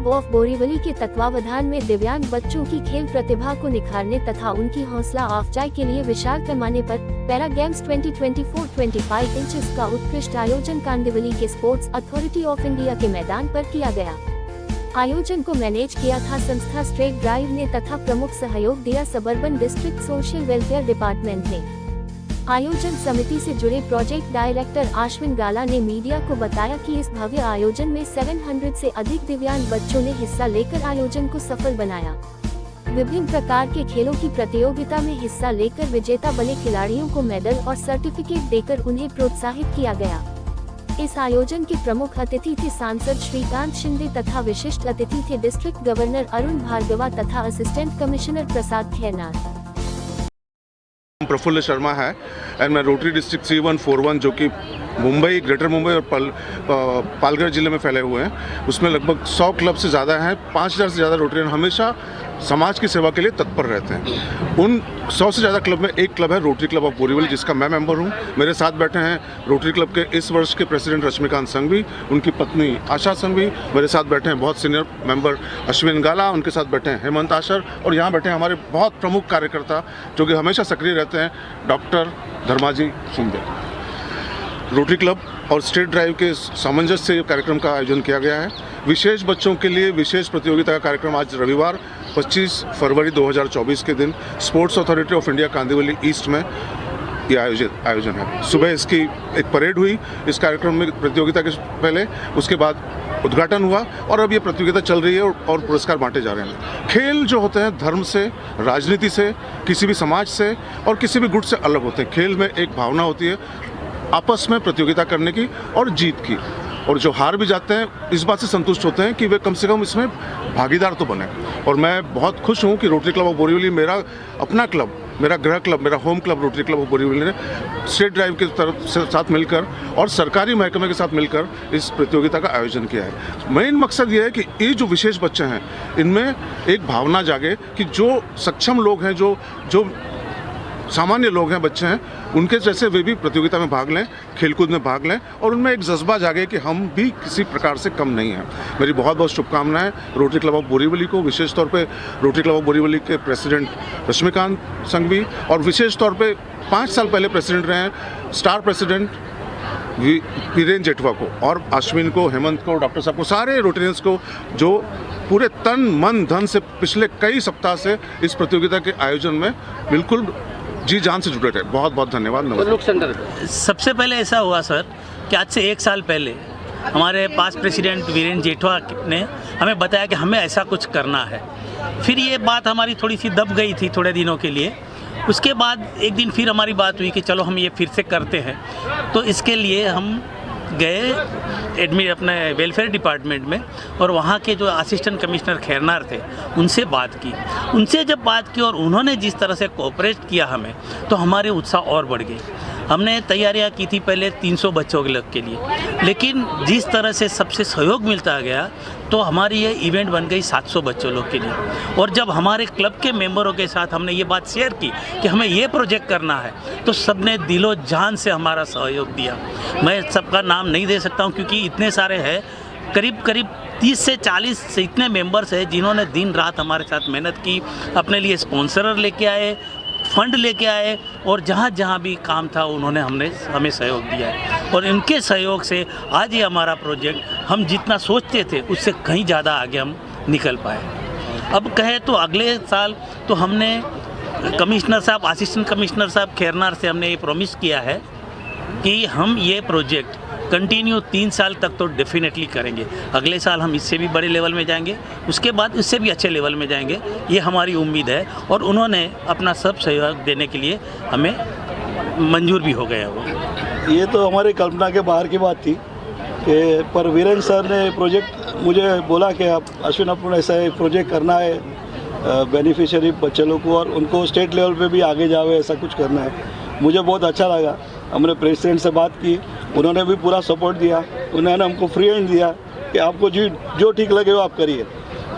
Club of Borivali के तत्वावधान में दिव्यांग बच्चों की खेल प्रतिभा को निखारने तथा उनकी हौसला अफजाई के लिए विशाल पैमाने पर पैरा गेम्स 2024-25 इंचेस का उत्कृष्ट आयोजन कांदिवली के स्पोर्ट्स अथॉरिटी ऑफ इंडिया के मैदान पर किया गया। आयोजन को मैनेज किया था संस्था स्ट्रेट ड्राइव ने तथा प्रमुख सहयोग दिया suburban district social welfare department ने। आयोजन समिति से जुड़े प्रोजेक्ट डायरेक्टर अश्विन गाला ने मीडिया को बताया कि इस भव्य आयोजन में 700 से अधिक दिव्यांग बच्चों ने हिस्सा लेकर आयोजन को सफल बनाया। विभिन्न प्रकार के खेलों की प्रतियोगिता में हिस्सा लेकर विजेता बने खिलाड़ियों को मेडल और सर्टिफिकेट देकर उन्हें प्रोत्साहित किया गया। इस आयोजन के प्रमुख अतिथि थे सांसद श्रीकांत शिंदे तथा विशिष्ट अतिथि थे डिस्ट्रिक्ट गवर्नर अरुण भार्गवा तथा असिस्टेंट कमिश्नर प्रसाद खैरनार। प्रफुल्ल शर्मा है एंड मैं रोटरी डिस्ट्रिक्ट 3141 जो कि मुंबई, ग्रेटर मुंबई और पालघर जिले में फैले हुए हैं, उसमें लगभग 100 क्लब से ज़्यादा हैं। 5000 से ज़्यादा रोटरियन हमेशा समाज की सेवा के लिए तत्पर रहते हैं। उन 100 से ज़्यादा क्लब में एक क्लब है रोटरी क्लब ऑफ बोरीवली, जिसका मैं मेंबर हूं। मेरे साथ बैठे हैं रोटरी क्लब के इस वर्ष के प्रेसिडेंट रश्मिकांत संघवी, उनकी पत्नी आशा संघवी, मेरे साथ बैठे हैं बहुत सीनियर मेंबर अश्विन गाला, उनके साथ बैठे हैं हेमंत आशर, और यहाँ बैठे हैं हमारे बहुत प्रमुख कार्यकर्ता जो कि हमेशा सक्रिय रहते हैं, doctor Dharmaji Shinde. Rotary club और स्टेट ड्राइव के सामंजस्य से कार्यक्रम का आयोजन किया गया है। विशेष बच्चों के लिए विशेष प्रतियोगिता का कार्यक्रम आज रविवार 25 फरवरी 2024 के दिन sports authority of India Kandivali east में ये आयोजन है। सुबह इसकी एक परेड हुई इस कार्यक्रम में प्रतियोगिता के पहले, उसके बाद उद्घाटन हुआ और अब ये प्रतियोगिता चल रही है और पुरस्कार बांटे जा रहे हैं। खेल जो होते हैं धर्म से, राजनीति से, किसी भी समाज से और किसी भी गुट से अलग होते हैं। खेल में एक भावना होती है आपस में प्रतियोगिता करने की और जीत की, और जो हार भी जाते हैं इस बात से संतुष्ट होते हैं कि वे कम से कम इसमें भागीदार तो बने। और मैं बहुत खुश हूँ कि रोटरी क्लब ऑफ बोरीवली, मेरा अपना क्लब, मेरा गृह क्लब, मेरा home club rotary club of Borivali ने स्टेट ड्राइव के तरफ से साथ मिलकर और सरकारी महकमे के साथ मिलकर इस प्रतियोगिता का आयोजन किया है। मेन मकसद ये है कि ये जो विशेष बच्चे हैं इनमें एक भावना जागे कि जो सक्षम लोग हैं, जो सामान्य लोग हैं, बच्चे हैं, उनके जैसे वे भी प्रतियोगिता में भाग लें, खेलकूद में भाग लें और उनमें एक जज्बा जागे कि हम भी किसी प्रकार से कम नहीं हैं। मेरी बहुत बहुत शुभकामनाएं रोटरी क्लब ऑफ बोरीवली को, विशेष तौर पे रोटरी क्लब ऑफ बोरीवली के प्रेसिडेंट रश्मिकांत संघवी, और विशेष तौर पे 5 साल पहले प्रेसिडेंट रहे हैं स्टार प्रेसिडेंट वीरेन जेठवा को, और अश्विन को, हेमंत को, डॉक्टर साहब को, सारे रोटेरियंस को जो पूरे तन मन धन से पिछले कई सप्ताह से इस प्रतियोगिता के आयोजन में बिल्कुल जी जान से जुड़े रहे। बहुत बहुत धन्यवाद। नमस्कार। सबसे पहले ऐसा हुआ सर कि आज से 1 साल पहले हमारे पास प्रेसिडेंट वीरेन जेठवा ने हमें बताया कि हमें ऐसा कुछ करना है। फिर ये बात हमारी थोड़ी सी दब गई थी थोड़े दिनों के लिए। उसके बाद एक दिन फिर हमारी बात हुई कि चलो हम ये फिर से करते हैं। तो इसके लिए हम गए अपने वेलफेयर डिपार्टमेंट में, और वहाँ के जो असिस्टेंट कमिश्नर खैरनार थे उनसे बात की। उनसे जब बात की और उन्होंने जिस तरह से कोऑपरेट किया हमें, तो हमारे उत्साह और बढ़ गए। हमने तैयारियां की थी पहले 300 बच्चों के लिए, लेकिन जिस तरह से सबसे सहयोग मिलता गया तो हमारी ये इवेंट बन गई 700 बच्चों लोग के लिए। और जब हमारे क्लब के मेंबरों के साथ हमने ये बात शेयर की कि हमें ये प्रोजेक्ट करना है, तो सबने दिलो जान से हमारा सहयोग दिया। मैं सबका नाम नहीं दे सकता हूँ क्योंकि इतने सारे हैं, करीब 30 से 40 से इतने मेंबर्स हैं जिन्होंने दिन रात हमारे साथ मेहनत की, अपने लिए स्पॉन्सरर लेके आए, फंड लेके आए, और जहाँ जहाँ भी काम था उन्होंने हमें सहयोग दिया है। और इनके सहयोग से आज ये हमारा प्रोजेक्ट हम जितना सोचते थे उससे कहीं ज़्यादा आगे हम निकल पाए। अब कहे तो अगले साल तो हमने कमिश्नर साहब, असिस्टेंट कमिश्नर साहब खैरनार से हमने ये प्रॉमिस किया है कि हम ये प्रोजेक्ट कंटिन्यू 3 साल तक तो डेफिनेटली करेंगे। अगले साल हम इससे भी बड़े लेवल में जाएंगे, उसके बाद इससे भी अच्छे लेवल में जाएंगे, ये हमारी उम्मीद है। और उन्होंने अपना सब सहयोग देने के लिए हमें मंजूर भी हो गया वो। ये तो हमारी कल्पना के बाहर की बात थी कि पर वीरेन सर ने प्रोजेक्ट मुझे बोला कि आप अश्विन अपन ऐसा एक प्रोजेक्ट करना है बेनिफिशियरी बच्चे लोग को, और उनको स्टेट लेवल पे भी आगे जावे, ऐसा कुछ करना है। मुझे बहुत अच्छा लगा। हमने प्रेसिडेंट से बात की, उन्होंने भी पूरा सपोर्ट दिया। उन्होंने हमको फ्री हैंड दिया कि आपको जो ठीक लगे वो आप करिए।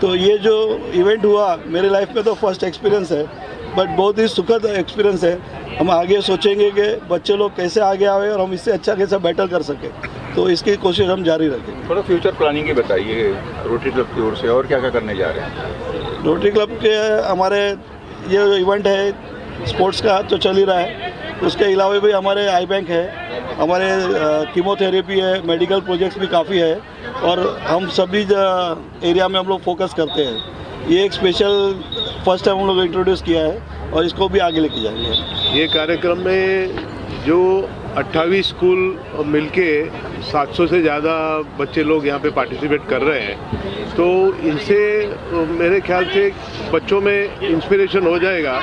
तो ये जो इवेंट हुआ मेरे लाइफ में तो फर्स्ट एक्सपीरियंस है, बट बहुत ही सुखद एक्सपीरियंस है। हम आगे सोचेंगे कि बच्चे लोग कैसे आगे आए और हम इससे अच्छा कैसे बेटर कर सकें। तो इसकी कोशिश हम जारी रखेंगे। थोड़ा फ्यूचर प्लानिंग की बताइए रोटरी क्लब की ओर से, और क्या क्या करने जा रहे हैं? रोटरी क्लब के हमारे ये इवेंट है स्पोर्ट्स का तो चल ही रहा है, उसके अलावा भी हमारे आई बैंक है, हमारे कीमोथेरेपी है, मेडिकल प्रोजेक्ट्स भी काफ़ी है और हम सभी एरिया में हम लोग फोकस करते हैं। ये एक स्पेशल फर्स्ट टाइम हम लोग इंट्रोड्यूस किया है और इसको भी आगे लेके जाएंगे। ये कार्यक्रम में जो 28 स्कूल मिलके 700 से ज़्यादा बच्चे लोग यहाँ पे पार्टिसिपेट कर रहे हैं, तो इनसे मेरे ख्याल से बच्चों में इंस्पिरेशन हो जाएगा।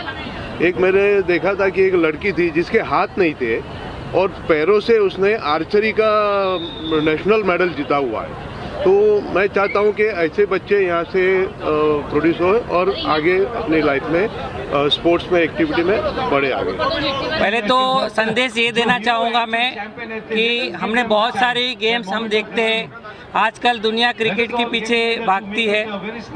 एक मैंने देखा था कि एक लड़की थी जिसके हाथ नहीं थे और पैरों से उसने आर्चरी का नेशनल मेडल जीता हुआ है। तो मैं चाहता हूँ कि ऐसे बच्चे यहाँ से प्रोड्यूस हो और आगे अपनी लाइफ में स्पोर्ट्स में एक्टिविटी में बढ़े आगे। पहले तो संदेश ये देना चाहूँगा मैं कि हमने बहुत सारी गेम्स हम देखते हैं, आजकल दुनिया क्रिकेट के पीछे भागती है,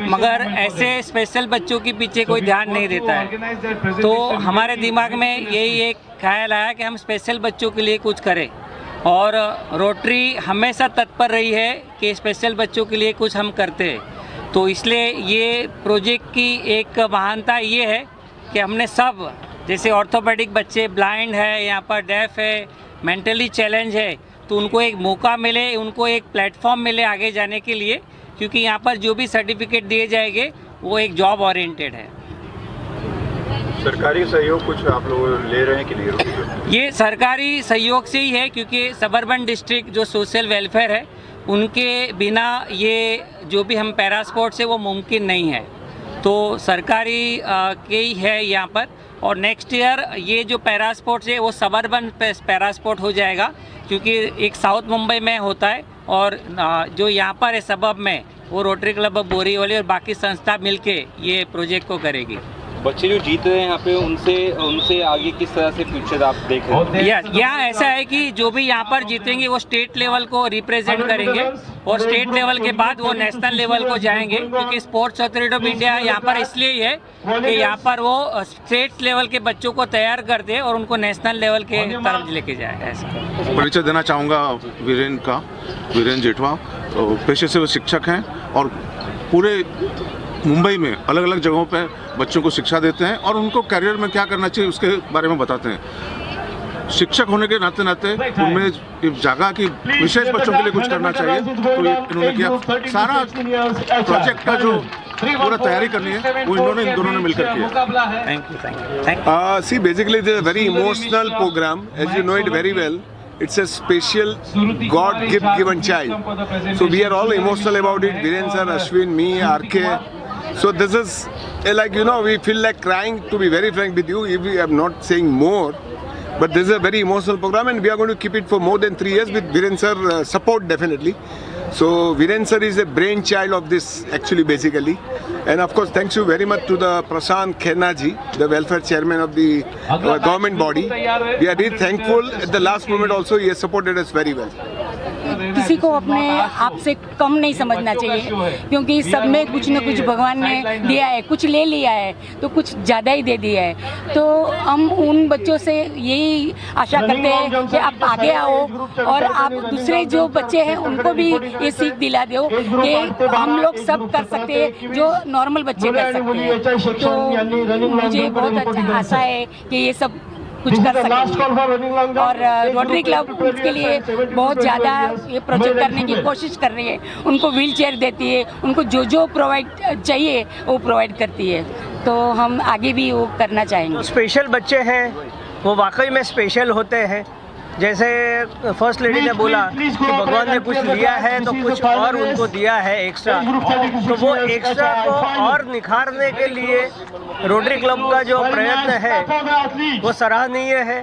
मगर ऐसे स्पेशल बच्चों के पीछे कोई ध्यान नहीं देता है। तो हमारे दिमाग में यही एक ख्याल आया कि हम स्पेशल बच्चों के लिए कुछ करें और रोटरी हमेशा तत्पर रही है कि स्पेशल बच्चों के लिए कुछ हम करते हैं। तो इसलिए ये प्रोजेक्ट की एक महानता ये है कि हमने सब, जैसे ऑर्थोपेडिक बच्चे, ब्लाइंड है, यहाँ पर डेफ है, मेंटली चैलेंज है, तो उनको एक मौका मिले, उनको एक प्लेटफॉर्म मिले आगे जाने के लिए, क्योंकि यहाँ पर जो भी सर्टिफिकेट दिए जाएंगे वो एक जॉब ओरिएंटेड है। सरकारी सहयोग कुछ आप लोग ले रहे हैं कि नहीं? ये सरकारी सहयोग से ही है, क्योंकि सबर्बन डिस्ट्रिक्ट जो सोशल वेलफेयर है उनके बिना ये जो भी हम पैरा स्पोर्ट्स है वो मुमकिन नहीं है। तो सरकारी के ही है यहाँ पर, और नेक्स्ट ईयर ये जो पैरा स्पोर्ट्स है वो सबर्बन पैरा स्पोर्ट हो जाएगा, क्योंकि एक साउथ मुंबई में होता है और जो यहाँ पर है सबब में वो रोटरी क्लब ऑफ बोरीवली और बाकी संस्था मिलके ये प्रोजेक्ट को करेगी। बच्चे जो जीत रहे हैं यहाँ पे उनसे आगे किस तरह से फ्यूचर आप देख रहे हैं? यहाँ ऐसा है कि जो भी यहाँ पर जीतेंगे वो स्टेट लेवल को रिप्रेजेंट करेंगे और स्टेट लेवल के बाद वो नेशनल लेवल को जाएंगे, क्योंकि स्पोर्ट्स अथॉरिटी ऑफ इंडिया यहाँ पर इसलिए ही है कि यहाँ पर वो स्टेट लेवल के बच्चों को तैयार कर दे और उनको नेशनल लेवल के तरफ लेके जाए। ऐसा परिचय देना चाहूँगा वीरेन जेठवा पेशे से वो शिक्षक हैं और पूरे मुंबई में अलग अलग जगहों पे बच्चों को शिक्षा देते हैं और उनको करियर में क्या करना चाहिए उसके बारे में बताते हैं। शिक्षक होने के नाते नाते उनमें जागा कि विशेष बच्चों के लिए कुछ करना चाहिए, तो इन्होंने किया। सारा प्रोजेक्ट का जो पूरा तैयारी करनी है वो इन दोनों ने मिलकर किया। Thank you. See, basically it is a very emotional program, as you know it very well. It's a special God given child. So we are all emotional about it. Viren sir, Ashwin, me, RK. So this is like, you know, we feel like crying, to be very frank with you. If we are not saying more, but this is a very emotional program and we are going to keep it for more than 3 years with Viren sir support definitely. So Viren sir is a brainchild of this actually basically, and of course thanks you very much to the Prashant Khenna ji, the welfare chairman of the government body. We are really thankful. At the last moment also he has supported us very well. किसी को अपने आप से कम नहीं समझना चाहिए, क्योंकि सब में कुछ न कुछ भगवान ने दिया है, कुछ ले लिया है तो कुछ ज़्यादा ही दे दिया है। तो हम उन बच्चों से यही आशा करते हैं कि आप आगे आओ और आप दूसरे जो बच्चे हैं उनको भी ये सीख दिला दो कि हम लोग सब कर सकते हैं जो नॉर्मल बच्चे कर सकते हैं। तो मुझे बहुत अच्छा आशा है कि ये सब कुछ कर सकेंगे और रोटरी क्लब के लिए बहुत ज़्यादा ये प्रोजेक्ट करने की कोशिश कर रही है। उनको व्हील चेयर देती है, उनको जो प्रोवाइड चाहिए वो प्रोवाइड करती है, तो हम आगे भी वो करना चाहेंगे। स्पेशल बच्चे हैं वो वाकई में स्पेशल होते हैं। जैसे फर्स्ट लेडी ने बोला कि भगवान ने कुछ लिया है तो कुछ और उनको दिया है एक्स्ट्रा, तो वो एक्स्ट्रा को और निखारने के लिए रोटरी क्लब का जो प्रयत्न है वो सराहनीय है।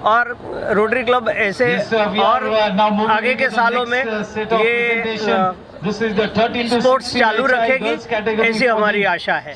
और रोटरी क्लब ऐसे और आगे के सालों में ये स्पोर्ट्स चालू रखेगी, ऐसी हमारी आशा है।